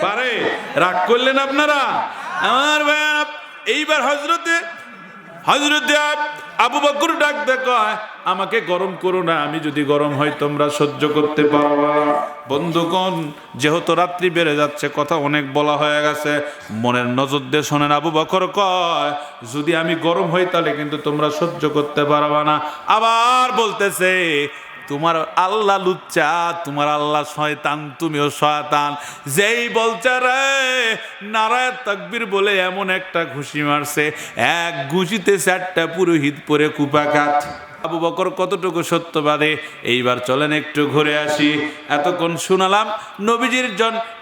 পারে? রাগ করলেন আপনারা আমার ভাইয়া। এইবার হযরতে আবু বকর ডাক কয়, আমাকে গরম করো না, আমি যদি গরম হয় তোমরা সহ্য করতে পারবা। বন্ধুগণ, যেহেতু রাত্রি বেড়ে যাচ্ছে, কথা অনেক বলা হয়ে গেছে, মনের নজর দিয়ে শোনেন। আবু বকর কয়, যদি আমি গরম হই তাহলে কিন্তু তোমরা সহ্য করতে পারবা না। আবার বলতেছে, তোমার আল্লাহ লুচ্চা, তোমার আল্লাহ শয়তান, তুমিও শয়তান। যেই বলছে রে নারায়ে তাকবীর বলে এমন একটা ঘুষি মারছে, এক ঘুষিতে 4টা পুরোহিত পরে কুপাকাত। আবু বকর কতটুকু সত্যবাদী। এইবার চলেন একটু ঘুরে আসি। এতক্ষণ শুনালাম নবীজির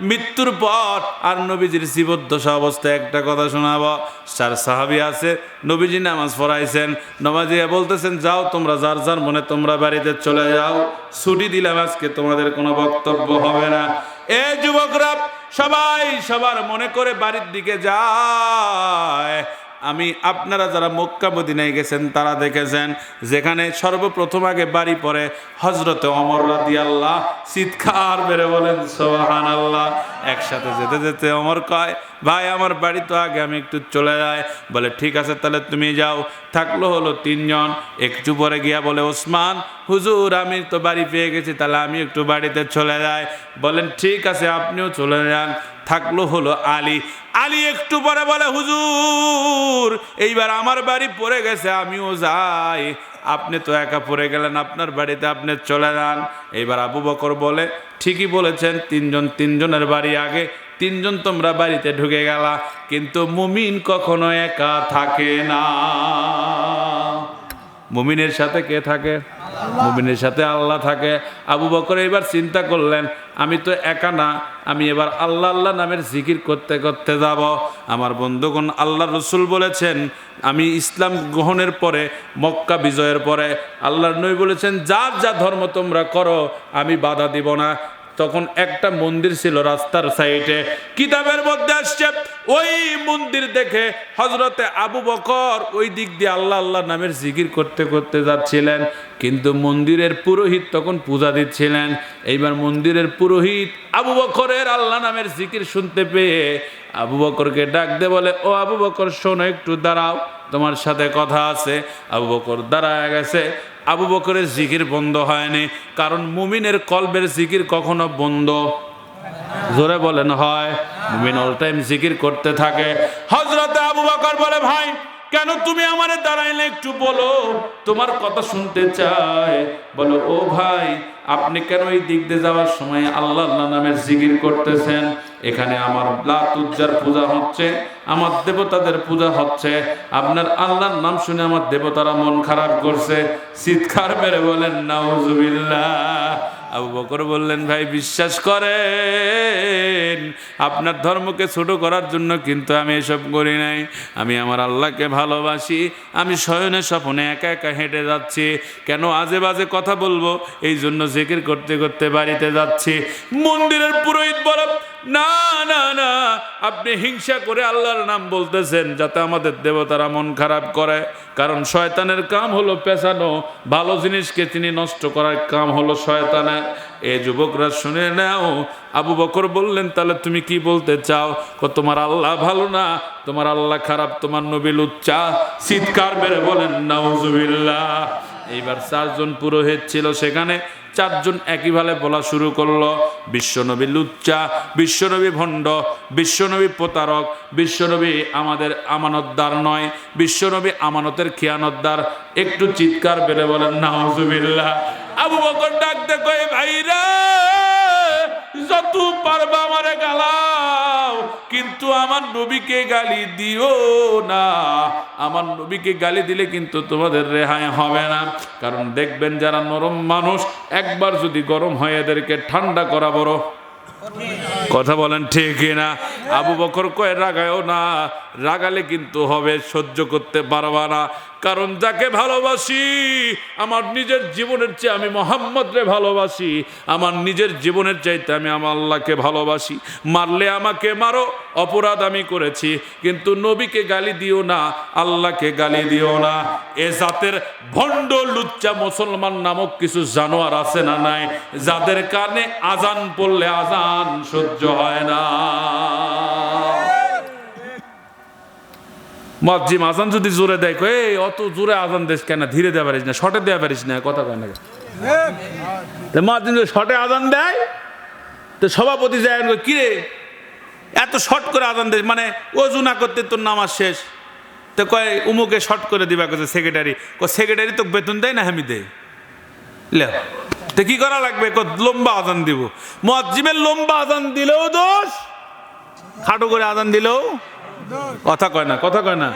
মৃত্যুর পর আর নবীজির জীবদ্দশা অবস্থায় একটা কথা শোনাবো। 4 সাহাবী আছে, নবীজি নামাজ পড়াইছেন, নমাজি বলতেছেন, যাও তোমরা যার যার মনে তোমরা বাড়িতে চলে যাও, ছুটি দিলাম, আজকে তোমাদের কোনো বক্তব্য হবে না। এই যুবকরা সবাই সবার মনে করে বাড়ির দিকে যায়। আমি আপনারা যারা মক্কা মদিনায় গেছেন তারা দেখেছেন, যেখানে সর্বপ্রথম আগে বাড়ি পড়ে হযরতে ওমর রাদিয়াল্লাহ। চিৎকার বেড়ে বলেন সুবহানাল্লাহ। একসাথে যেতে যেতে ওমর কয়, ভাই আমার বাড়ি তো আগে, আমি একটু চলে যাই। বলে ঠিক আছে তাহলে তুমি যাও। থাকলো হলো 3 জন। একটু পরে গিয়া বলে, ওসমান হুজুর আমি তো বাড়ি পেয়ে গেছি, তাহলে আমি একটু বাড়িতে চলে যাই। বলেন ঠিক আছে আপনিও চলে যান। থাকলো হলো আলী একটু পরে বলে, হুজুর এইবার আমার বাড়ি পড়ে গেছে, আমিও যাই। আপনি তো একা পড়ে গেলেন, আপনার বাড়িতে আপনি চলে যান। এইবার আবু বকর বলে, ঠিকই বলেছেন, 3 জন 3 জনের বাড়ি আগে, 3 জন তোমরা বাড়িতে ঢুকে গেলা, কিন্তু মুমিন কখনো একা থাকে না। মুমিনের সাথে কে থাকে? মুমিনের সাথে আল্লাহ থাকে। আবু বকর এবার চিন্তা করলেন, আমি তো একা না, আমি এবার আল্লাহ আল্লাহ নামের জিকির করতে করতে যাব। আমার বন্ধুগণ, আল্লাহ রসুল বলেছেন, আমি ইসলাম গ্রহণের পরে, মক্কা বিজয়ের পরে আল্লাহর নবী বলেছেন, যার যা ধর্ম তোমরা করো, আমি বাধা দিব না। তখন একটা মন্দির ছিল রাস্তার সাইডে, কিতাবের মধ্যে আসছে, ওই মন্দির দেখে হযরতে আবু বকর ওই দিক দিয়ে আল্লাহ আল্লাহ নামের জিকির করতে করতে যাচ্ছিলেন, কিন্তু মন্দিরের পুরোহিত তখন পূজা দিচ্ছিলেন। এইবার মন্দিরের পুরোহিত আবু বকরের আল্লাহ নামের জিকির শুনতে পেয়ে আবু বকরকে ডাক দে, বলে, ও আবু বকর শোনো, একটু দাঁড়াও, তোমার সাথে কথা আছে। আবু বকর দাঁড়ায় গেছে। আবু বকরের জিকির বন্ধ হয়নি, কারণ মুমিনের কলবের জিকির কখনো বন্ধ, জোরে বলেন, হয়। মুমিন অল টাইম জিকির করতে থাকে। হযরতে আবু বকর বলে, ভাই কেন তুমি আমারে দাঁড়াইলে, একটু বলো, তোমার কথা শুনতে চাই। বলো, ও ভাই আপনি কেন এই দিক দিয়ে যাওয়ার সময় আল্লাহ আল্লাহ নামের জিকির করতেছেন? এখানে আমার লাত উজ্জার পূজা হচ্ছে, আমার দেবতাদের পূজা হচ্ছে, আপনার আল্লাহর নাম শুনে আমার দেবতারা মন খারাপ করছে। চিৎকার মেরে বলেন নাউজুবিল্লাহ। আবু বকর বললেন, ভাই বিশ্বাস করেন, আপনার ধর্মকে ছোট করার জন্য কিন্তু আমি এসব করি নাই। আমি আমার আল্লাহকে ভালোবাসি। আমি শয়নে স্বপ্নে একা একা হেঁটে যাচ্ছি, কেন আজে বাজে কথা বলবো, এই জন্য জিকির করতে করতে বাড়িতে যাচ্ছি। মন্দিরের পুরোহিত বলে, না না না, আপনি হিংসা করে আল্লাহর নাম বলতেছেন যাতে আমাদের দেবতারা মন খারাপ করে, কারণ শয়তানের কাম হলো পেছানো, ভালো জিনিসকে তিনি নষ্ট করার কাম হলো শয়তানের। এই যুবকরা শুনে নাও। আবু বকর বললেন, তাহলে তুমি কি বলতে চাও? তোমার আল্লাহ ভালো না, তোমার আল্লাহ খারাপ, তোমার নবী লুচ্চা। চিৎকার মেরে বলেন নাউজুবিল্লাহ। এইবার 4 জন পুরোহিত ছিল সেখানে, 4 জন একইভাবে বলা শুরু করলো, বিশ্বনবী লুচ্চা, বিশ্বনবী ভণ্ড, বিশ্বনবী প্রতারক, বিশ্বনবী আমাদের আমানতদার নয়, বিশ্বনবী আমানতের খেয়ানতদার। একটু চিৎকার বেড়ে বলেন নাউজুবিল্লাহ। আবু বকর ডাকতে কয়, ভাইরা যত পারবা আমারে গালাও, কিন্তু আমার নবীকে গালি দিও না। আমার নবীকে গালি দিলে কিন্তু তোমাদের রেহাই হবে না, কারণ দেখবেন যারা নরম মানুষ, একবার যদি গরম হয় এদেরকে ঠান্ডা করা বড় কথা। বলেন ঠিক না? আবু বকর কয়, রাগায়ও না, রাগালে কিন্তু হবে, সহ্য করতে পারবা না, কারণ যাকে ভালোবাসি, আমার নিজের জীবনের চেয়ে আমি মোহাম্মদরে ভালোবাসি, আমার নিজের জীবনের চাইতে আমি আমার আল্লাহকে ভালোবাসি। মারলে আমাকে মারো, অপরাধ আমি করেছি, কিন্তু নবীকে গালি দিও না, আল্লাহকে গালি দিও না। এ জাতের ভণ্ড লুচ্চা মুসলমান নামক কিছু জানোয়ার আছে না নাই, যাদের কানে আজান পড়লে আজান সহ্য হয় না। মসজিদ আজান যদি জোরে দেয় কই এই অত জোরে আজান দেশ কেন, ধীরে দেওয়া পারিস না, শর্টে দেওয়া পারিস না, কথা কয় না। মসজিদ যদি শর্টে আজান দেয় তো সভাপতি যায় কিরে এত শর্ট করে আজান দেশ, মানে ওযু না করতে তোর নামাজ শেষ। তো কয় উমুকে শর্ট করে দিবা কাছে সেক্রেটারি, সেক্রেটারি তো বেতন দেয় না, আমি দেয় তো কি করা লাগবে, লম্বা আজান দিব। মুয়াজ্জিমের লম্বা আজান দিলেও দোষ, খাটো করে আজান দিলেও, কথা কয় না, কথা কয় না।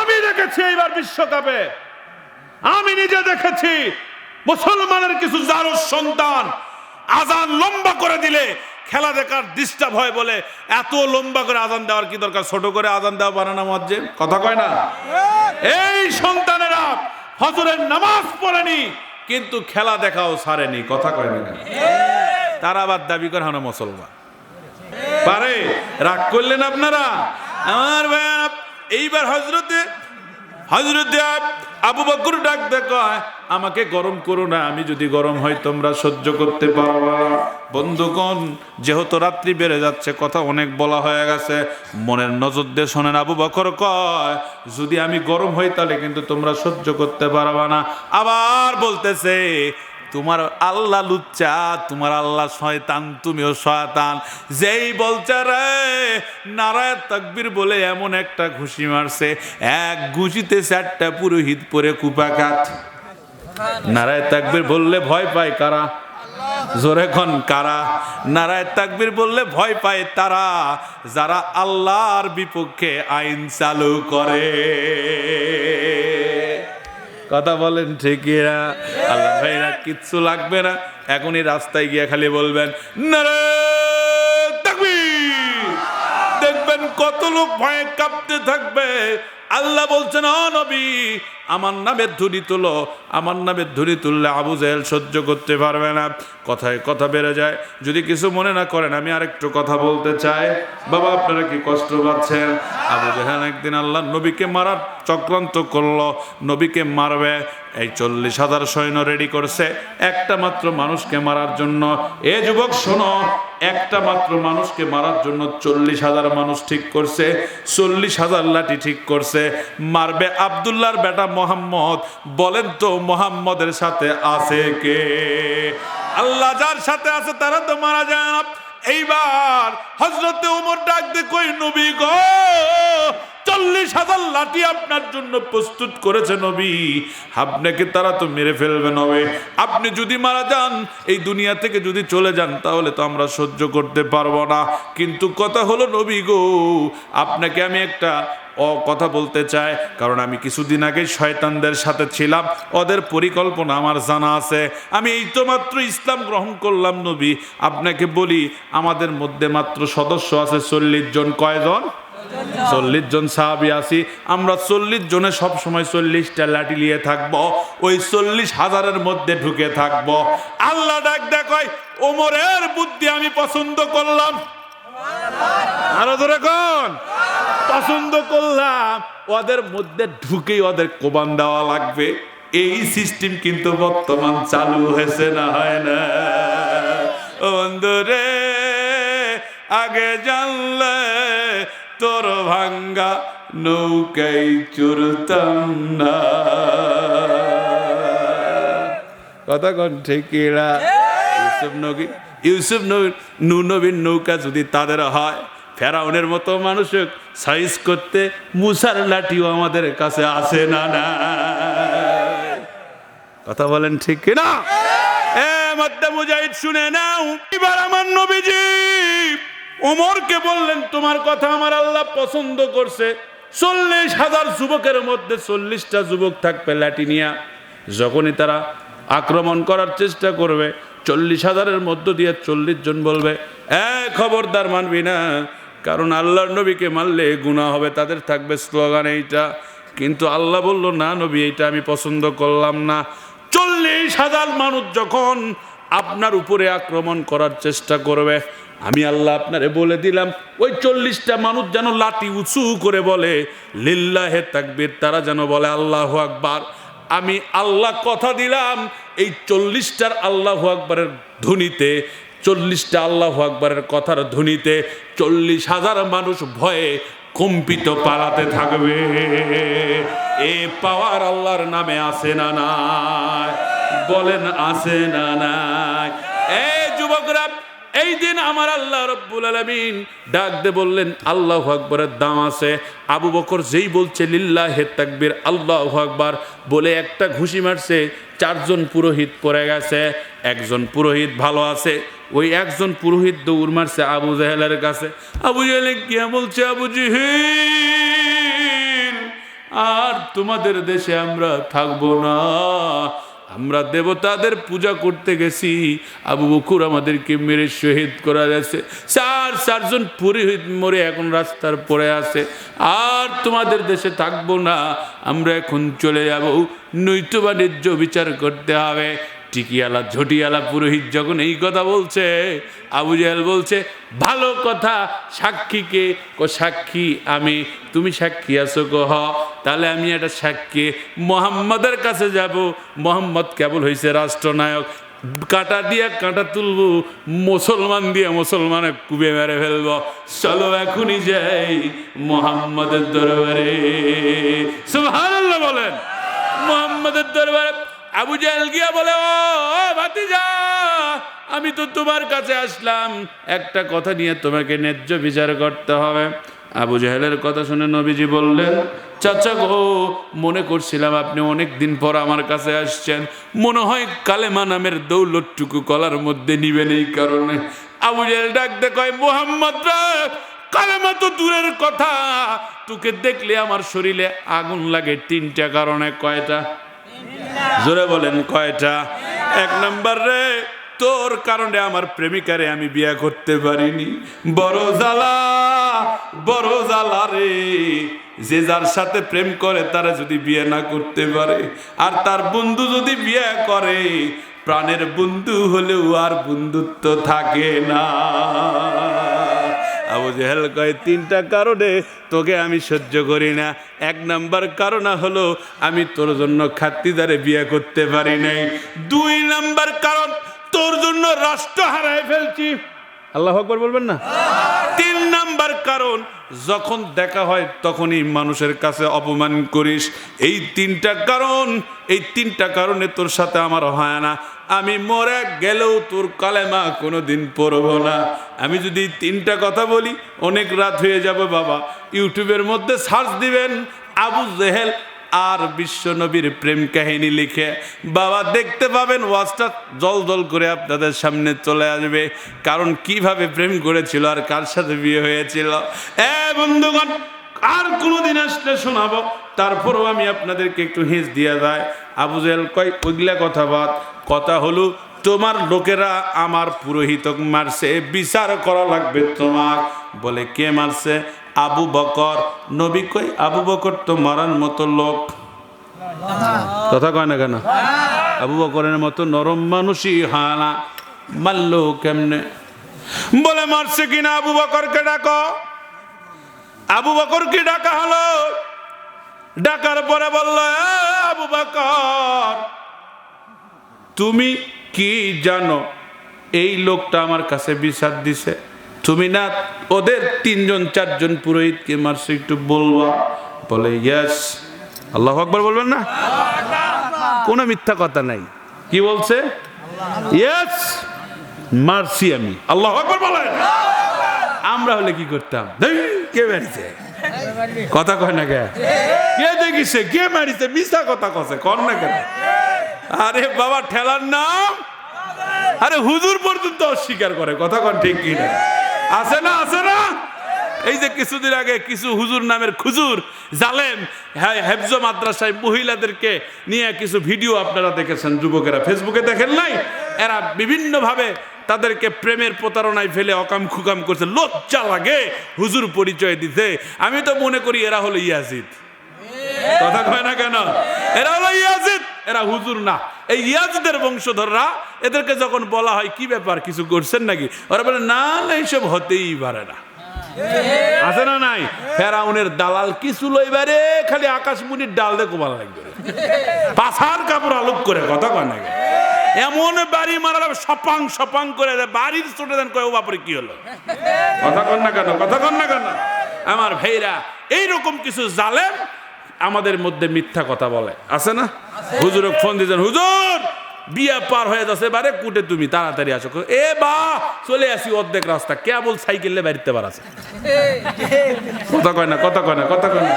আমি দেখেছি এইবার বিশ্বকাপে, আমি নিজে দেখেছি মুসলমানের কিছু জারজ সন্তান আজান লম্বা করে দিলে খেলা দেখার ডিস্টার্ব হয় বলে এত লম্বা করে আজান দেওয়ার কি দরকার, ছোট করে আজান দেওয়া বানানো মুয়াজ্জিম, কথা কয় না। এই সন্তানেরা ফজরের নামাজ পড়েনি কিন্তু খেলা দেখাও ছাড়েনি, কথা কয় না। তারা আবার দাবি করে হানো মুসলমান পারে, রাগ করলেন আপনারা আমার ভাইয়া। এইবার হযরতে আবু বকর ডাক দেখায় আমাকে গরম করো না, আমি যদি গরম হয় তোমরা সহ্য করতে পারবা না। বন্ধুগণ, যেহেতু রাত্রি বেড়ে যাচ্ছে, কথা অনেক বলা হয়ে গেছে, মনের নজর দিয়ে শোনেন। আবু বকর কয় যদি আমি গরম হই তাহলে কিন্তু তোমরা সহ্য করতে পারবা না। আবার বলতেছে তোমার আল্লাহ লুচ্চা, তোমার আল্লাহ শয়তান, তুমিও শয়তান। যেই বলছে রে নারায়ে তাকবীর বলে এমন একটা ঘুষি মারছে, এক ঘুষিতে 4টা পুরোহিত পরে কুপাকাত। নারায়ে তাকবীর বললে ভয় পায় কারা, জোরে কোন কারা? নারায়ে তাকবীর বললে ভয় পায় তারা যারা আল্লাহর বিপক্ষে আইন চালু করে। কথা বলেন ঠিকই না? আল্লাহ ভাইরা কিচ্ছু লাগবে না, এখনই রাস্তায় গিয়ে খালি বলবেন নারায়ে তাকবীর, দেখবেন কত লোক ভয়ে কাঁপতে থাকবে। আল্লাহ বলছেন ও নবী আমার নামের ধ্বনি তুলো, আমার নামের ধ্বনি তুললে আবু জেহেল সহ্য করতে পারবে না। কথায় কথা বেড়ে যায়। যদি কিছু মনে না করেন আমি আরেকটু কথা বলতে চাই। বাবা আপনারা কি কষ্ট পাচ্ছেন? আবু জেহেল একদিন আল্লাহ নবীকে মারার চক্রান্ত করলো, নবীকে মারবে। এই 40,000 সৈন্য রেডি করছে একটা মাত্র মানুষকে মারার জন্য। এ যুবক শোনো, একটা মাত্র মানুষকে মারার জন্য 40,000 মানুষ ঠিক করছে, 40,000 লাঠি ঠিক করছে। মারবে আব্দুল্লাহর বেটা মোহাম্মদ। বলেন তো মোহাম্মদের সাথে আছে কে? আল্লাহ যার সাথে আছে তারা তো মারা যায় না। এইবার হযরতে ওমর ডাক দিয়ে কই নবী গো, 40,000 লাঠি আপনার জন্য প্রস্তুত করেছে নবী, আপনাকে তারা তো মেরে ফেলবে নবে। আপনি যদি মারা যান, এই দুনিয়া থেকে যদি চলে যান, তাহলে তো আমরা সহ্য করতে পারবো না। কিন্তু কথা হলো নবী গো, আপনাকে আমি একটা কথা বলতে চাই, কারণ আমি কিছুদিন আগে শয়তানদের সাথে ছিলাম, ওদের পরিকল্পনা আমার জানা আছে। আমি এই তো মাত্র ইসলাম গ্রহণ করলাম নবী। আপনাকে বলি আমাদের মধ্যে মাত্র সদস্য আছে 40 জন। কয়জন? 40 জন সাহাবী আছি আমরা। 40 জনে সব সময় 40টা লাঠি নিয়ে থাকবো, ওই 40,000-এর মধ্যে ঢুকে থাকবো। আল্লাহ ডাক দেখায় ওমরের বুদ্ধি আমি পছন্দ করলাম। আরো ধরে কোন পছন্দ করলাম, ওদের মধ্যে ঢুকেই ওদের কোবান দেওয়া লাগবে। এই সিস্টেম কিন্তু বর্তমান চালু হয়েছে না, হয় না? বন্ধুরে আগে জানলে তোর ভাঙ্গা নৌকাই চড়তাম না। কথা কোন ঠিক না? ইউসুফ নবীর নৌকা যদি তাদের হয়, ফেরাউনের মতো মানুষ সাইজ করতে মুসার লাঠিও আমাদের কাছে আসে না। না কথা বলেন ঠিক না? মধ্যে মুজাহিদ শুনে নাও। এবার আমার নবীজি ওমরকে বললেন তোমার কথা আমার আল্লাহ পছন্দ করছে। 40,000 যুবকের মধ্যে 40টা যুবক থাকবে লাঠি নিয়া। যখনই তারা আক্রমণ করার চেষ্টা করবে, 40,000-এর মধ্য দিয়ে 40 জন বলবে খবরদার মানবি না, কারণ আল্লাহর নবীকে মারলে গুনাহ হবে। তাদের থাকবে স্লোগান এইটা। কিন্তু আল্লাহ বলল না নবী, এইটা আমি পছন্দ করলাম না। 40,000 মানুষ যখন আপনার উপরে আক্রমণ করার চেষ্টা করবে, আমি আল্লাহ আপনারে বলে দিলাম ওই 40টা মানুষ যেন লাঠি উঁচু করে বলে লিল্লাহে তাকবীর, তারা যেন বলে আল্লাহু আকবার। আমি আল্লাহ কথা দিলাম এই 40টার আল্লাহু আকবারের ধ্বনিতে, 40টা আল্লাহু আকবারের কথার ধ্বনিতে 40,000 মানুষ ভয়ে কম্পিত পালাতে থাকবে। এ পাওয়ার আল্লাহর নামে আছে না নাই? বলেন আছে না নাই? এই যুবকরা, এই দিন আমার আল্লাহ রাব্বুল আলামিন ডাক দিয়ে বললেন আল্লাহু আকবারের দাম আছে। আবু বকর যেই বলছে লিল্লাহে তাকবীর আল্লাহু আকবার বলে একটা ঘুষি মারছে, 4 জন পুরোহিত পড়ে গেছে। একজন পুরোহিত ভালো আছে, ওই একজন পুরোহিত দৌড় মারছে আবু জেহেলের কাছে। আবু জেহেল গিয়া বলছে, আবু জেহেল, আর তোমাদের দেশে আমরা থাকবো না, আমরা দেবতাদের পূজা করতে গেছি, আবু বকর আমাদেরকে মেরে শহীদ করা গেছে, 4 জন পুরোহিত মরে এখন রাস্তার পড়ে আছে, আর তোমাদের দেশে থাকবো না, আমরা এখন চলে যাব, নৈতো বাণিজ্য বিচার করতে হবে। টিকিয়ালা ঝটিয়ালা পুরোহিত যখন এই কথা বলছে, আবু জেহেল বলছে ভালো কথা, সাক্ষীকে? সাক্ষী আমি। তুমি সাক্ষী আছো হ, তাহলে আমি একটা সাক্ষী মোহাম্মদের কাছে যাব। মোহাম্মদ কেবল হয়েছে রাষ্ট্রনায়ক, কাঁটা দিয়ে কাঁটা তুলবো, মুসলমান দিয়ে মুসলমানে কুবে মেরে ফেলবো। চলো এখনই যাই মোহাম্মদের দরবারে। সুবহানাল্লাহ বলেন। মোহাম্মদের দরবারে আবু জেহেল গিয়া বলে, ও ভাতিজা, আমি তো তোমার কাছে আসলাম একটা কথা নিয়ে, তোমাকে ন্যায্য বিচার করতে হবে। আবু জেহেলের কথা শুনে নবীজি বললেন, চাচা গো, মনে করছিলাম আপনি অনেক দিন পর আমার কাছে আসছেন, মনে হয় কালেমা নামের দৌলতটুকু কলার মধ্যে নিবেন, এই কারণে। আবু জেহেল ডাকতে কয়, মুহাম্মদ রে, কালেমা তো দূরের কথা, তোকে দেখলে আমার শরীরে আগুন লাগে 3টা কারণে। কয়টা? জোরে বলেন কয়টা? 1 নাম্বার রে, তোর কারণে আমার প্রেমিকারে আমি বিয়ে করতে পারিনি, বড় জ্বালা, বড় জ্বালা রে। যে যার সাথে প্রেম করে তারা যদি বিয়ে না করতে পারে, আর তার বন্ধু যদি বিয়ে করে, প্রাণের বন্ধু হলেও আর বন্ধুত্ব থাকে না। আবু জেহেল কয়, 3টা কারণে তোকে আমি সহ্য করি না। 1 নাম্বার কারণ হলো আমি তোর জন্য খাতিদারে বিয়ে করতে পারি নাই। 2 নাম্বার কারণ, তোর জন্য রাষ্ট্র হারায় ফেলছি। আল্লাহু আকবার বলবেন না? 3 নাম্বার কারণ, যখন দেখা হয় তখনই মানুষের কাছে অপমান করিস। এই 3টা কারণ, এই 3টা কারণে তোর সাথে আমার হয় না। আমি মরে গেলেও তোর কালেমা কোনোদিন পড়বো না। আমি যদি 3টা কথা বলি, অনেক রাত হয়ে যাবে বাবা। ইউটিউবের মধ্যে সার্চ দিবেন আবু জেহেল আর বিশ্ব নবীর প্রেম কাহিনী লিখে, বাবা দেখতে পাবেন ওয়াজটা জল জল করে আপনাদের সামনে চলে আসবে। কারণ কিভাবে প্রেম করেছিল আর কার সাথে বিয়ে হয়েছিল। বন্ধুগণ, আর কোনোদিন আসলে শোনাবো, তারপরেও আমি আপনাদেরকে একটু হিঁস দিয়ে যায়। আবু জেহেল কয়, ওইগুলা কথা বাদ, কথা হলো তোমার লোকেরা আমার পুরোহিতক মারছে, বিচার করা লাগবে তোমার। বলে কে মারছে? আবু বকর। নবী কই, আবু বকর তো মারার মতো লোক। কথা কয় না কেন? আবু বকরের মতো নরম মানুষই হয় না, মারলো কেমনে? বলে মারছে কিনা আবু বকরকে ডাকো। আবু বকরকে ডাকা হলো। ডাকার পরে বলল, আবু বকর, তুমি কি জানো এই লোকটা আমার কাছে বিচার দিছে? তুমি না ওদের 3 জন 4 জন পুরোহিতকে মারছে, একটু বলবা? বলে ইয়েস। আল্লাহু আকবার বলবেন না? কোনো মিথ্যা কথা নাই। কি বলছে? ইয়েস, মারছি আমি। আল্লাহু আকবার বলেন। আমরা হলে কি করতাম? কে মারিছে? কথা কয় না কে? কে দেখিছে? কে মারিছে? মিথ্যা কথা কছে, কর না কেন? আরে বাবা, ঠেলার নাম, আরে হুজুর পর্যন্ত অস্বীকার করে। কথা কন ঠিক কি না? আছে না? আছে না? এই যে কিছুদিন আগে কিছু হুজুর নামের খুজুর জালেম হেফজ মাদ্রাসায় মহিলাদেরকে নিয়ে কিছু ভিডিও আপনারা দেখেছেন, যুবকেরা ফেসবুকে দেখেন নাই? এরা বিভিন্নভাবে তাদেরকে প্রেমের প্রতারণায় ফেলে অকাম খুকাম করছে। লজ্জা লাগে হুজুর পরিচয় দিতে। আমি তো মনে করি এরা হলো ইয়াজিদ। কথা কয় না কেন? এরা হলো ইয়াজিদ, এরা হুজুর না। এই ইয়াজিদের বংশধররা, এদেরকে যখন বলা হয় কি ব্যাপার, কিছু করছেন নাকি, ওরা বলে না না, এইসব হতেই পারে না। আছে না নাই? ফেরাউনের দালাল কিছু লইবারে খালি আকাশমণির ডাল দেখো ভালো লাগবে, পাছার কাপড় আলোক করে। কথা কয় না? এমন বাড়ি মারা সপাং সপাং করে বাড়ির ছোট দেন, কয় ও বাপরে কি হলো? কথা কন না কেন? কথা কন না কেন? আমার ভাইরা এইরকম কিছু জালেম আমাদের মধ্যে মিথ্যা কথা বলে, আছে না? হুজুরক ফোন দিয়েছেন, হুজুর বিয়া পার হয়ে যাচ্ছে বারে কুটে, তুমি তাড়াতাড়ি আসো। এ বা চলে আসি অর্ধেক রাস্তা, কেবল সাইকেলে বাড়িতে পারাছে। কথা কয় না, কথা কয় না, কথা কয় না,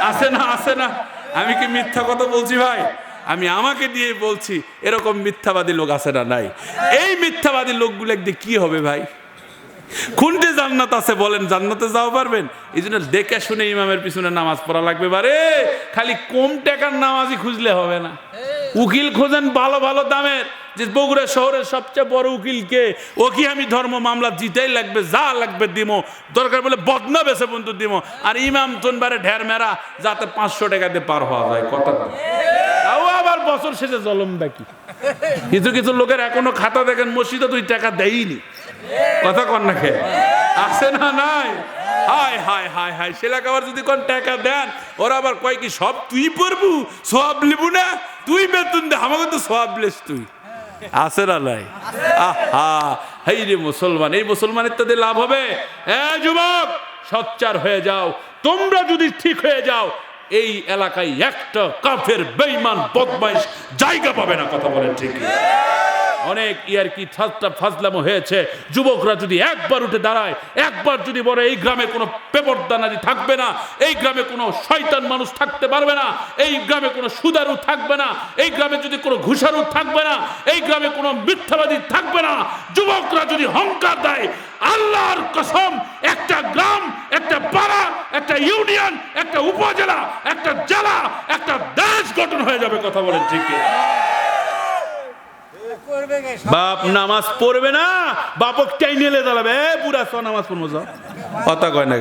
আছে না? আছে না? আমি কি মিথ্যা কথা বলছি ভাই? আমি আমাকে দিয়ে বলছি, এরকম মিথ্যাবাদী লোক আছে না? নাই। এই মিথ্যাবাদী লোকগুলো একদিন কি হবে ভাই? কোনটে জান্নাত আছে বলেন? জান্নাতে যাওয়া পারবেন? এই জন্য দেখে শুনে ইমামের পিছনে নামাজ পড়া লাগবে। বারে খালি কম টাকার নামাজই খুঁজলে হবে না, উকিল খোঁজেন ভালো ভালো দামের। যে বগুড়া শহরের সবচেয়ে বড় উকিল কে? ও কি আমি ধর্ম মামলা জিতেই লাগবে, যা লাগবে দিমো, দরকার বলে বদনা বেছে পর্যন্ত দিমো। আর ইমাম তোনবারে ঢের মেরা, যাতে 500 টাকা দিয়ে পার হওয়া যায়। কথা তাও আবার বছর শেষে জলম বাকি। কিছু কিছু লোকের এখনো খাতা দেখেন মসজিদে 2 টাকা দেয়নি। কথা কন না খেয়ে আছে না? নাই। হায় হায় হায় হায়, সেলাক আবার যদি কোন টাকা দেন, ওরা আবার কয় কি সব তুই পড়বু, সব লিবু না, তুই বেতন দে, আমাকে তো সব লেস তুই। আছে না? নাই। আহা হাই রে মুসলমান, এই মুসলমানের তো লাভ হবে। যুবক সচ্চার হয়ে যাও, তোমরা যদি ঠিক হয়ে যাও, এই এলাকায় একটা কাফের বেঈমান বদমাইশ জায়গা পাবে না। কথা বলেন ঠিক? অনেক ইয়ার কি ফাজলামো হয়েছে। যুবকরা যদি একবার উঠে দাঁড়ায়, একবার যদি বলে এই গ্রামে কোনো পেপরদানাজি থাকবে না, এই গ্রামে কোনো শয়তান মানুষ থাকতে পারবে না, এই গ্রামে কোনো সুদারু থাকবে না, এই গ্রামে যদি কোনো ঘুষারু থাকবে না, এই গ্রামে কোনো মিথ্যাবাদী থাকবে না, যুবকরা যদি হুঙ্কার দেয়, আল্লাহর কসম একটা গ্রাম, একটা পাড়া, একটা ইউনিয়ন, একটা উপজেলা, একটা জেলা, একটা দেশ গঠন হয়ে যাবে। কথা বলেন ঠিক? বাপ নামাজ পড়বে না, বাপক টাই নিলে দাঁড়াবে, বুড়া সব নামাজ পড়বো যাও। কথা কয় না,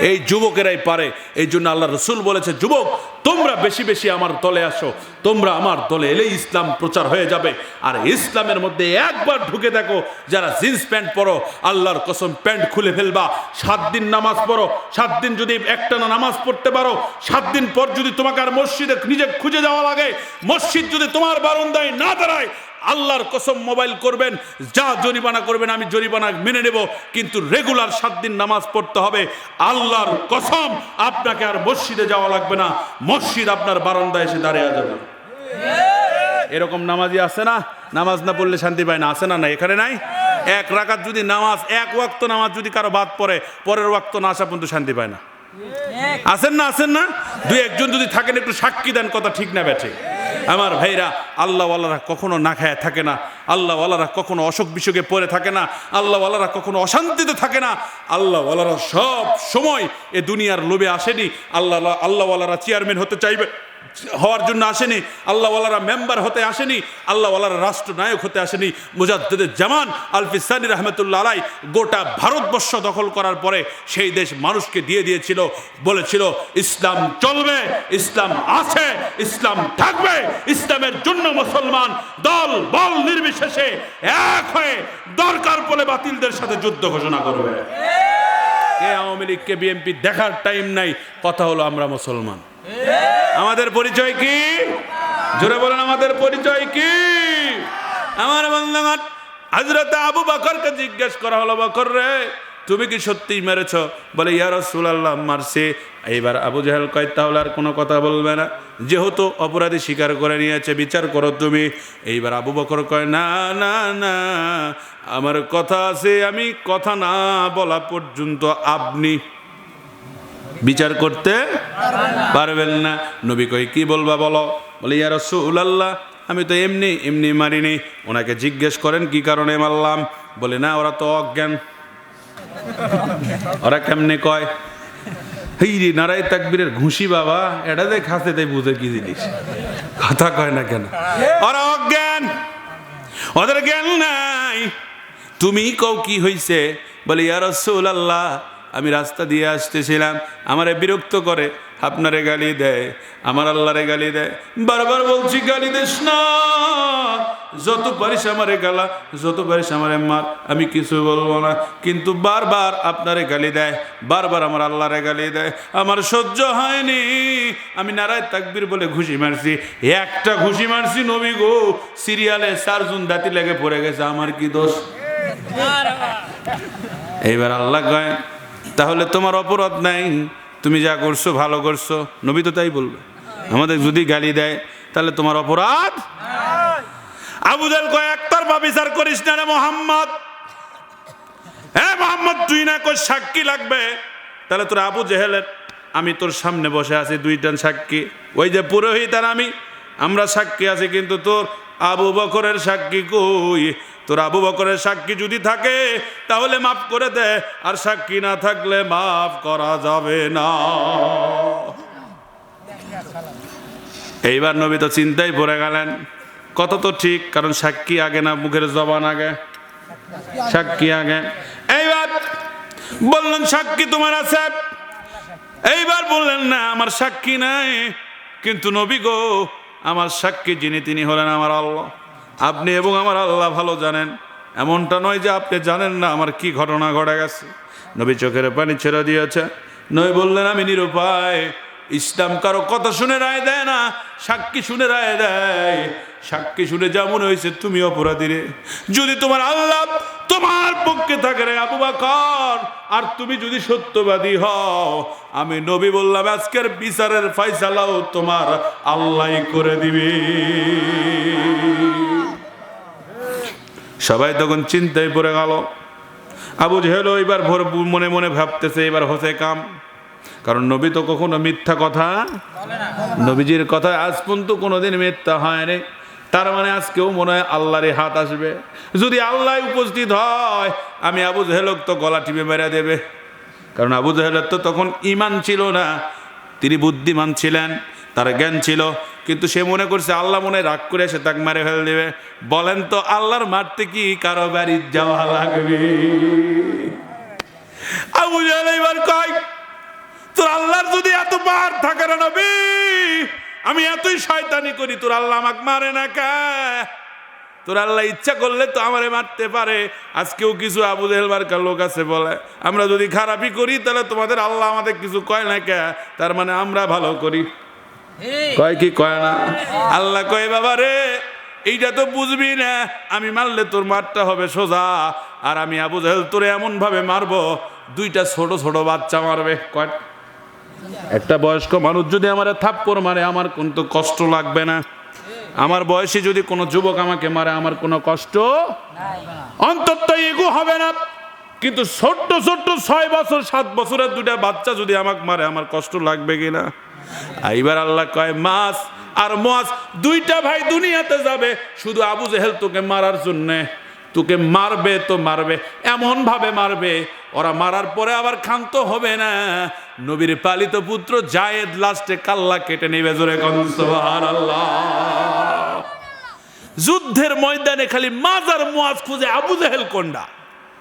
এই যুবকেরাই পারে। এই জন্য আল্লাহ রসুল বলেছে, যুবক তোমরা বেশি বেশি আমার দলে আসো, তোমরা আমার দলে এলে ইসলাম প্রচার হয়ে যাবে। আর ইসলামের মধ্যে একবার ঢুকে দেখো, যারা জিন্স প্যান্ট পরো, আল্লাহর কসম প্যান্ট খুলে ফেলবা। 7 দিন নামাজ পড়ো, 7 দিন যদি একটানা নামাজ পড়তে পারো, 7 দিন পর যদি তোমাকে আর মসজিদে নিজে খুঁজে যাওয়া লাগে, মসজিদ যদি তোমার বারান্দায় না দাঁড়ায়, আল্লাহর কসম মোবাইল করবেন, যা জরিমানা করবেন আমি জরিমানা মেনে নেব, কিন্তু রেগুলার 7 দিন নামাজ পড়তে হবে। আল্লাহর কসম আপনাকে আর মসজিদে যাওয়া লাগবে না, মসজিদ আপনার বারান্দায় এসে দাঁড়িয়ে যাবে। এরকম নামাজি আছে না? নামাজ না পড়লে শান্তি পায় না, আছে না? নাই। এখানে নাই। 1 রাকাত যদি নামাজ, 1 ওয়াক্ত নামাজ যদি কারো বাদ পড়ে, পরের ওয়াক্ত না আসা পর্যন্ত শান্তি পায় না। আছেন না? আছেন না? 2-1 জন যদি থাকেন একটু সাক্ষী দেন, কথা ঠিক না ব্যাঠে? আমার ভাইরা, আল্লাহওয়ালারা কখনো না খায় থাকে না, আল্লাহওয়ালারা কখনো অসুখ বিসুখে পড়ে থাকে না, আল্লাহওয়ালারা কখনো অশান্তিতে থাকে না। আল্লাহওয়ালারা সব সময় এ দুনিয়ার লোভে আসেনি। আল্লাহওয়ালারা চেয়ারম্যান হতে চাইবে হওয়ার জন্য আসেনি, আল্লাহওয়ালারা মেম্বার হতে আসেনি, আল্লাহওয়ালারা রাষ্ট্রনায়ক হতে আসেনি। মুজাদ্দিদুল জামান আল-ফিসানি রহমতুল্লাহ আলাই গোটা ভারতবর্ষ দখল করার পরে সেই দেশ মানুষকে দিয়ে দিয়েছিল, বলেছিল ইসলাম চলবে, ইসলাম আছে, ইসলাম থাকবে। ইসলামের জন্য মুসলমান দল বল নির্বিশেষে এক হয়ে দরকার পড়লে বাতিলদের সাথে যুদ্ধ ঘোষণা করবে। কে আওয়ামী লীগ কে বিএনপি দেখার টাইম নাই। কথা হলো আমরা মুসলমান। আমাদের পরিচয় কি? জোরে বলেন, আমাদের পরিচয় কি? আমার বন্ধুগণ, হযরত আবু বকরকে জিজ্ঞেস করা হলো, বকর রে তুমি কি সত্যিই মেরেছ? বলে ইয়া রাসূলুল্লাহ মারছি। এইবার আবু জাহেল কয় তাহলে আর কোনো কথা বলবে না, যেহেতু অপরাধী স্বীকার করে নিয়েছে, বিচার করো তুমি। এইবার আবু বকর কয় না না না, আমার কথা আছে, আমি কথা না বলা পর্যন্ত আপনি বিচার করতে পারবেন না। নবী কই কি বলবা বলো? বলে ইয়া রাসূলুল্লাহ আমি তো এমনি এমনি মারিনি। ওনাকে জিজ্ঞেস করেন কি কারণে মারলাম। বলে না ওরা তো অজ্ঞান। ওরা কেমনে কয়? এই রে নারায়ে তাকবীরের ঘুষি বাবা, এটা যে খাসে তাই বুঝে কি জিনিস। কথা কয় না কেন? ওরা অজ্ঞান, ওদের জ্ঞান নাই। তুমি কও কি হইছে? বলে ইয়া রাসূলুল্লাহ আমি রাস্তা দিয়ে আসতেছিলাম, আমারে বিরক্ত করে, আপনারে গালি দেয়, আমার আল্লাহরে গালি দেয়। বারবার বলছি গালি দিস না, যত পারিস আমারে গালা, যত পারিস আমারে মার, আমি কিছু বলবো না। কিন্তু বারবার আপনারে গালি দেয়, বারবার আমার আল্লাহরে গালি দেয়। আমার সহ্য হয়নি, আমি নারায়ে তাকবীর বলে ঘুষি মারছি। একটা ঘুষি মারছি নবী গো, সিরিয়ালে 4 জন দাঁতি লেগে পড়ে গেছে, আমার কি দোষ? এইবার আল্লাহ কয় তাহলে তোমার অপরাধ নাই, তুমি যা করছো ভালো করছো। নবী তো তাই বলবে। আমাদের যদি গালি দেয় তাহলে তোমার অপরাধ। আবু জাহেল কয় একতরফা বিচার করিস না রে মোহাম্মদ। হ্যাঁ মোহাম্মদ, তুই না কই সাক্ষী লাগবে, তাহলে তোর আবু জেহেলের, আমি তোর সামনে বসে আছি দুইটা সাক্ষী, ওই যে পুরোহিত আর আমরা সাক্ষী আছি, কিন্তু তোর আবু বকরের সাক্ষী কই? তোর আবু বকরের সাক্ষী যদি থাকে তাহলে মাফ করে দে, আর সাক্ষী না থাকলে মাফ করা যাবে না। এইবার নবী তো চিন্তায় পড়ে গেলেন, কত তো ঠিক, কারণ সাক্ষী আগে না মুখের জবান আগে? সাক্ষী আগে। এইবার বললেন সাক্ষী তোমার আছে? এইবার বললেন না আমার সাক্ষী নাই, কিন্তু নবী গো আমার সাক্ষী যিনি তিনি হলেন আমার আল্লাহ। আপনি এবং আমার আল্লাহ ভালো জানেন, এমনটা নয় যে আপনি জানেন না আমার কি ঘটনা ঘটে গেছে। নবী চোখের পানি ছেড়ে দিয়েছে। নবী বললেন আমি নিরুপায়, ইসলাম কারো কথা শুনে রায় দেয় না, সাক্ষী শুনে রায় দেয়। সাক্ষী শুনে যেমন হয়েছে তুমি অপরাধী রে, যদি তোমার আল্লাহ তোমার পক্ষে থাকে রে আবু বকর, আর তুমি যদি সত্যবাদী হও, আমি নবী বললাম আজকের বিচারের ফয়সালাও তোমার আল্লাহই করে দিবে। সবাই তখন চিন্তায় পড়ে গেল। আবু জেহেল এবার মনে মনে ভাবতেছে এবার হচ্ছে কাম, কারণ নবী তো কখনো মিথ্যা কথা, নবীজির কথা আজ পর্যন্ত কোনোদিন মিথ্যা হয়নি। তার মানে আজকেও মনে হয় আল্লাহর হাত আসবে। যদি আল্লাহ উপস্থিত হয়, আমি আবু জেহেলক তো গলা টিপে মেরে দেবে, কারণ আবু জেহেলের তো তখন ঈমান ছিল না, তিনি বুদ্ধিমান ছিলেন, তার জ্ঞান ছিল, কিন্তু সে মনে করছে আল্লাহ মনে রাগ করে সে তাকে মেরে ফেলে দেবে। বলেন তো আল্লাহর মারতে কি কারো বাড়ি যাওয়া লাগবে? আবু জেহেল এবার কয় তোর আল্লাহর যদি এত বার থাকে না নবী, আমি এতই শয়তানি করি, তোর আল্লাহ আমাকে মারে না কে? তোর আল্লাহ ইচ্ছা করলে তো আমারে মারতে পারে। আজকেও কিছু আবু জেহেল মার্কার লোক আছে বলে আমরা যদি খারাপই করি তাহলে তোমাদের আল্লাহ আমাদের কিছু কয় না কে? তার মানে আমরা ভালো করি। কয় কি কয় না? আল্লাহ কয় বাবা রে এইটা তো বুঝবি না, আমি মারলে তোর মারটা হবে সোজা, আর আমি আবু জেহেল তোরে এমন ভাবে মারবো দুইটা ছোট ছোট বাচ্চা মারবে। কয় একটা বয়স্ক মানুষ যদি আমার থাপ্পড় মারে আমার কিন্তু কষ্ট লাগবে না, আমার বয়সী যদি কোনো যুবক আমাকে মারে আমার কোনো কষ্ট অন্তত এগো হবে না, কিন্তু ছোট্ট ছোট্ট 6 বছর 7 বছরের দুইটা বাচ্চা যদি আমাকে মারে আমার কষ্ট লাগবে কিনা? এইবার আল্লাহ কয় মাস আর মুয়াজ দুইটা ভাই দুনিয়াতে যাবে, শুধু আবু জেহেল তোকে মারার জন্যে, তোকে মারবে তো মারবে, এমন ভাবে মারবে ওরা মারার পরে আবার ক্ষান্ত হবে না। নবীর পালিত পুত্র জায়েদ লাস্টে কাল্লা কেটে নেবে। জোরে কোন সুবহানাল্লাহ। যুদ্ধের ময়দানে খালি মাজার মুয়াজ খুঁজে আবু জেহেল কোনটা,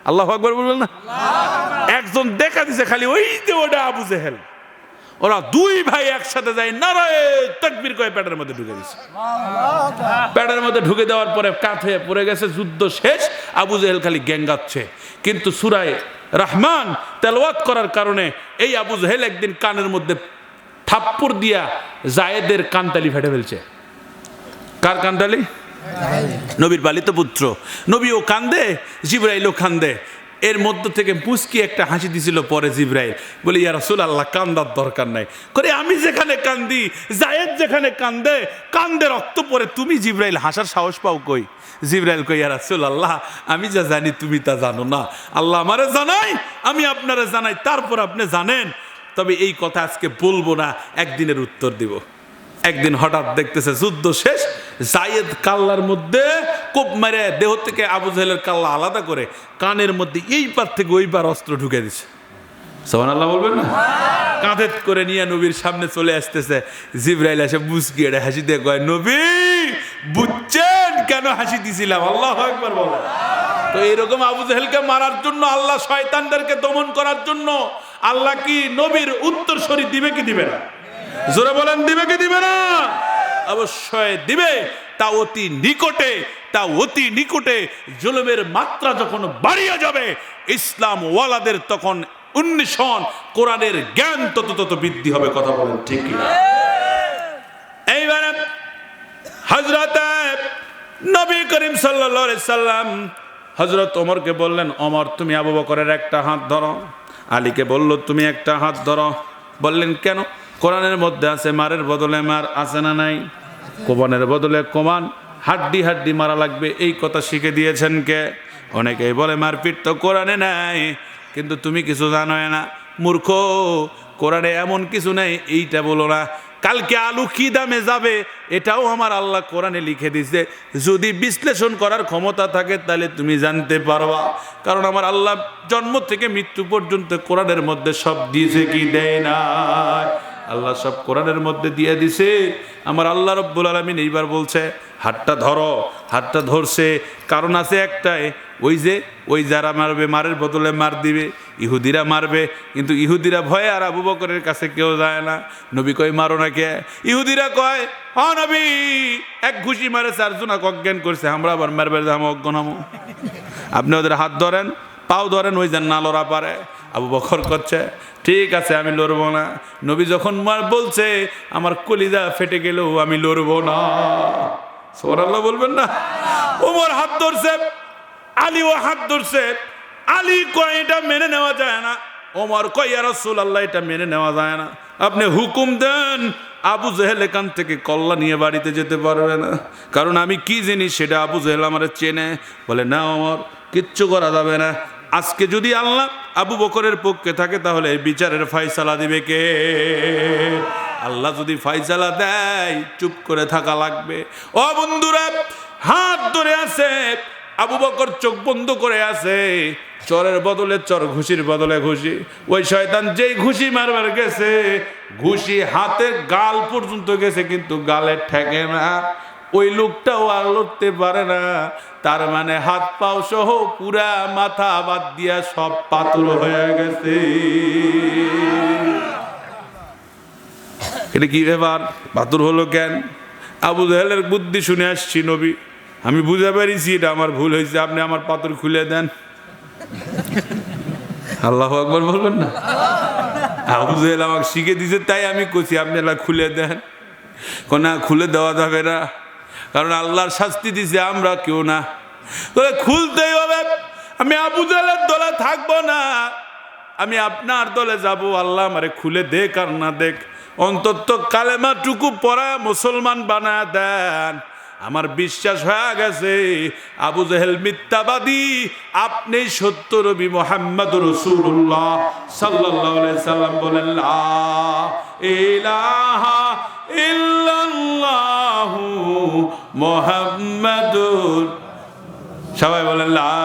আল্লাহু আকবার বলবেন না? একজন দেখা দিছে খালি ওই যে ওটা আবু জেহেল। ওরা দুই ভাই একসাথে যায় নারায়ে তাকবীর কয়ে পেটের মধ্যে ঢুকে দিছে। পেটের মধ্যে ঢুকে দেওয়ার পরে কাঁধে পড়ে গেছে, যুদ্ধ শেষ। আবু জেহেল খালি গ্যাঙ্গাচ্ছে, কিন্তু সূরা রহমান তেলাওয়াত করার কারণে এই আবু জেহেল একদিন কানের মধ্যে থাপ্পড় দিয়া জায়েদের কানতালি ফেটে ফেলছে। কার কানতালি? নবীর পালিত পুত্র। নবীও কান্দে, জিবরাইলও কান্দে। এর মধ্য থেকে মুস্কি একটা হাসি দিছিল পরে জিবরাইল, বলে ইয়া রাসূলুল্লাহ কান্দার দরকার নাই। করে আমি যেখানে কান্দি, জায়েদ যেখানে কান্দে, কান্দে রক্ত পড়ে, তুমি জিবরাইল হাসার সাহস পাও কই? জিবরাইল কই ইয়া রাসূলুল্লাহ আমি যা জানি তুমি তা জানো না, আল্লাহ আমারে জানাই, আমি আপনারে জানাই, তারপর আপনি জানেন। তবে এই কথা আজকে বলবো না, একদিনের উত্তর দিব। একদিন হঠাৎ দেখতেছে যুদ্ধ শেষ, জায়েদ কাল্লার মধ্যে কোপ মেরে দেহ থেকে আবু জেহেলের কাল্লা আলাদা করে কানের মধ্যে এই পার থেকে ওই পার অস্ত্র ঢুকে দিছে। সুবহানাল্লাহ বলবেন না? কাঁধে করে নিয়ে নবীর সামনে চলে আসতেছে। জিবরাইল এসে মুস্কি এড়ে হাসি দিয়ে কয় নবী বুঝছেন কেন হাসি দিছিলাম? আল্লাহু আকবার বলেন। তো এরকম আবু জেহেলকে মারার জন্য, আল্লাহ শয়তানদেরকে দমন করার জন্য আল্লাহ কি নবীর উত্তরসূরি দিবে কি দিবে না? জোরে বলেন দিবে কি দিবে না? অবশ্যই দিবে। তা অতি নিকটে, তা অতি নিকটে। জুলুমের মাত্রা যখন বাড়িয়ে যাবে, ইসলাম ওয়ালাদের তখন উন্নিশন, কোরআনের জ্ঞান তত তত বৃদ্ধি হবে। কথা বলেন ঠিক কিনা? এইবারে হযরত নবী করিম সাল্লাল্লাহু আলাইহি সাল্লাম হযরত ওমরকে বললেন, ওমর তুমি আবু বকরের একটা হাত ধরো। আলীকে বলল তুমি একটা হাত ধরো। বললেন কেন? কোরআনের মধ্যে আছে মারের বদলে মার, আছে না নাই? কোবানের বদলে কোমান, হাড্ডি হাড্ডি মারা লাগবে, এই কথা শিখে দিয়েছেন কে? অনেকেই বলে মারপিট তো কোরআনে নাই, কিন্তু তুমি কিছু জানো না মূর্খ, কোরআনে এমন কিছু নেই এইটা বলো না। কালকে আলু কি দামে যাবে এটাও আমার আল্লাহ কোরআনে লিখে দিছে। যদি বিশ্লেষণ করার ক্ষমতা থাকে তাহলে তুমি জানতে পারবা, কারণ আমার আল্লাহ জন্ম থেকে মৃত্যু পর্যন্ত কোরআনের মধ্যে সব দিয়েছে, কি দেয় না? আল্লাহ সব কোরআনের মধ্যে দিয়ে দিছে। আমার আল্লাহ রব্বুল আলামিন এইবার বলছে হাতটা ধরো। হাতটা ধরছে, কারণ আছে একটাই, ওই যারা মারবে মারের বদলে মার দিবে, ইহুদিরা মারবে, কিন্তু ইহুদিরা ভয়ে আর আবু বকরের কাছে কেউ যায় না। নবী কয় মারো না কে? ইহুদিরা কয় হ নবী, এক ঘুষি মারে চারজনা অজ্ঞান করছে, আমরা আবার মারবে যাবো অজ্ঞান হবো। আপনি ওদের হাত ধরেন, পাও ধরেন, ওই যেন না লড়া পারে। আবু বকর করছে ঠিক আছে আমি লড়বো না। নবী যখন মার বলছে আমার কলিজা ফেটে গেলেও আমি লড়বো না। সুবহানাল্লাহ বলবেন না? ওমর হাত ধরছে, আলীও হাত ধরছে। আলী কয় এটা মেনে নেওয়া যায় না। ওমর কয় ইয়া রাসূলুল্লাহ এটা মেনে নেওয়া যায় না, আপনি হুকুম দেন আবু জেহেল এখান থেকে কল্লা নিয়ে বাড়িতে যেতে পারবে না, কারণ আমি কি জিনিস সেটা আবু জেহেল আমার চেনে। বলে না ওমর, কিচ্ছু করা যাবে না। আজকে যদি আল্লাহ আবু বকরের পক্ষে থাকে তাহলে বিচারের ফয়সালা দিবে কে? আল্লাহ যদি ফয়সালা দেয় চুপ করে থাকা লাগবে। ও বন্ধুরা, হাত ধরে আছে, আবু বকর চোখ বন্ধ করে আছে, চরের বদলে চর, ঘুষির বদলে ঘুষি। ওই শয়তান যেই ঘুষি মারবার গেছে, ঘুষি হাতের গাল পর্যন্ত গেছে, কিন্তু গালে ঠেকে না। ওই লোকটাও আর লড়তে পারে না। তার মানে হাত পাও সহ পুরা মাথা বাদ দিয়া সব পাথর হয়ে গেছে। এটা কি ব্যাপার? পাথর হলো কেন? আবু জাহেলের বুদ্ধি শুনে আসছি নবী, আমি বুঝতে পারিছি এটা আমার ভুল হয়েছে, আপনি আমার পাথর খুলে দেন। আল্লাহু আকবার বলবেন না? আবু জাহেল আমাকে শিখে দিছে, তাই আমি কইছি আপনি এলা খুলে দেন। না, খুলে দেওয়া যাবে না, কারণ আল্লাহর শাস্তি দিছে, আমরা কেউ না। তবে খুলতেই হবে। আমি আবু জাহেলের দলে থাকবো না, আমি আপনার দলে যাব। আল্লাহ আমারে খুলে দেখ আর না দেখ, অন্তত কালেমাটুকু পড়া মুসলমান বানায় দেন। আমার বিশ্বাস হয়ে গেছে আবু জাহেল মিথ্যাবাদী, আপনি সত্য নবী মুহাম্মদুর রাসূলুল্লাহ সাল্লাল্লাহু আলাইহি সাল্লাম বলেন লা ইলাহা ইল্লাল্লাহু মুহাম্মাদুর, সবাই বলেন লা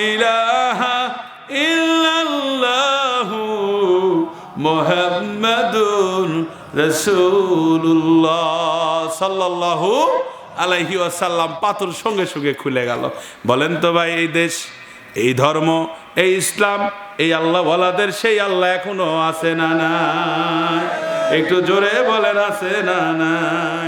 ইলাহা ইল্লাল্লাহু মুহাম্মাদুর রাসূলুল্লাহ সাল্লাল্লাহু আলাইহি ওয়াসাল্লাম। পাথর সঙ্গে সঙ্গে খুলে গেল। বলেন তো ভাই, এই দেশ, এই ধর্ম, এই ইসলাম, এই আল্লাহ ওয়ালাদের সেই আল্লাহ এখনো আছে না নাই? একটু জোরে বলেন আছে না নাই?